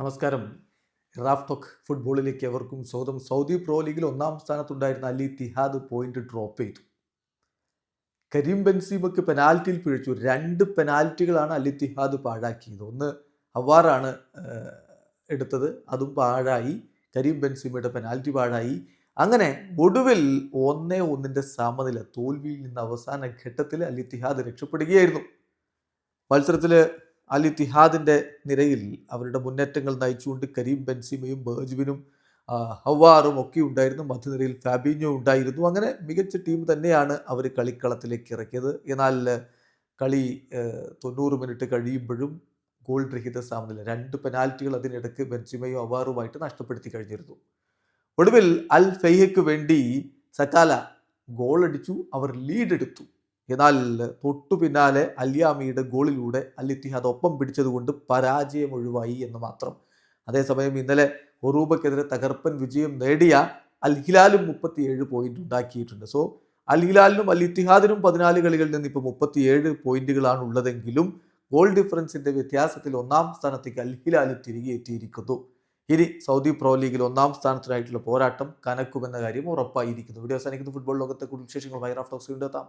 നമസ്കാരം. Raf talk ഫുട്ബോളിലേക്ക് എവർക്കും സ്വാഗതം. സൗദി പ്രോ ലീഗിൽ ഒന്നാം സ്ഥാനത്തുണ്ടായിരുന്ന അൽ ഇത്തിഹാദ് പോയിന്റ് ഡ്രോപ്പ് ചെയ്തു. കരീം ബെൻസീമയ്ക്ക് പെനാൽറ്റിയിൽ പിഴച്ചു. 2 പെനാൽറ്റികളാണ് അൽ ഇത്തിഹാദ് പാഴാക്കിയത്. ഒന്ന് അവാറാണ് എടുത്തത്, അതും പാഴായി. കരീം ബെൻസീമയുടെ പെനാൽറ്റി പാഴായി. അങ്ങനെ ഒടുവിൽ 1-1 സമനില. തോൽവിയിൽ നിന്ന് അവസാന ഘട്ടത്തിൽ അൽ ഇത്തിഹാദ് രക്ഷപ്പെടുകയായിരുന്നു. മത്സരത്തിൽ അൽ ഇത്തിഹാദിൻ്റെ നിരയിൽ അവരുടെ മുന്നേറ്റങ്ങൾ നയിച്ചുകൊണ്ട് കരീം ബെൻസീമയും ബേർജുവിനും ഹവാറും ഒക്കെ ഉണ്ടായിരുന്നു. മധ്യനിരയിൽ ഫാബിഞ്ഞോ ഉണ്ടായിരുന്നു. അങ്ങനെ മികച്ച ടീം തന്നെയാണ് അവർ കളിക്കളത്തിലേക്ക് ഇറക്കിയത്. എന്നാൽ കളി 90 മിനിറ്റ് കഴിയുമ്പോഴും ഗോൾ രഹിത സമനില. 2 പെനാൽറ്റികൾ അതിനിടയ്ക്ക് ബെൻസീമയും ഹവാറുമായിട്ട് നഷ്ടപ്പെടുത്തി കഴിഞ്ഞിരുന്നു. ഒടുവിൽ അൽ ഫെയ്ഹയ്ക്ക് വേണ്ടി സക്കാല ഗോൾ അടിച്ചു. അവർ ലീഡ് എടുത്തു. എന്നാൽ തൊട്ടു പിന്നാലെ അൽയാമിയുടെ ഗോളിലൂടെ അൽ ഇത്തിഹാദ് ഒപ്പം പിടിച്ചതുകൊണ്ട് പരാജയം ഒഴിവായി എന്ന് മാത്രം. അതേസമയം ഇന്നലെ ഒറൂബയ്ക്കെതിരെ തകർപ്പൻ വിജയം നേടിയ അൽ ഹിലാലും 37 പോയിന്റ് ഉണ്ടാക്കിയിട്ടുണ്ട്. സോ അൽ ഹിലാലിനും അൽ ഇത്തിഹാദിനും 14 കളികളിൽ നിന്ന് ഇപ്പോൾ 37 പോയിന്റുകളാണ് ഉള്ളതെങ്കിലും ഗോൾ ഡിഫറൻസിന്റെ വ്യത്യാസത്തിൽ ഒന്നാം സ്ഥാനത്തേക്ക് അൽ ഹിലാൽ തിരികെ എത്തിയിരിക്കുന്നു. ഇനി സൗദി പ്രോ ലീഗിൽ ഒന്നാം സ്ഥാനത്തിനായിട്ടുള്ള പോരാട്ടം കനക്കുമെന്ന കാര്യം ഉറപ്പായിരിക്കുന്നു. വീഡിയോ അവസാനിക്കുന്ന ഫുട്ബോൾ ലോകത്തെ കൂടുതൽ വിശേഷങ്ങൾ റാഫ് ടോക്സ് വീണ്ടെത്താം.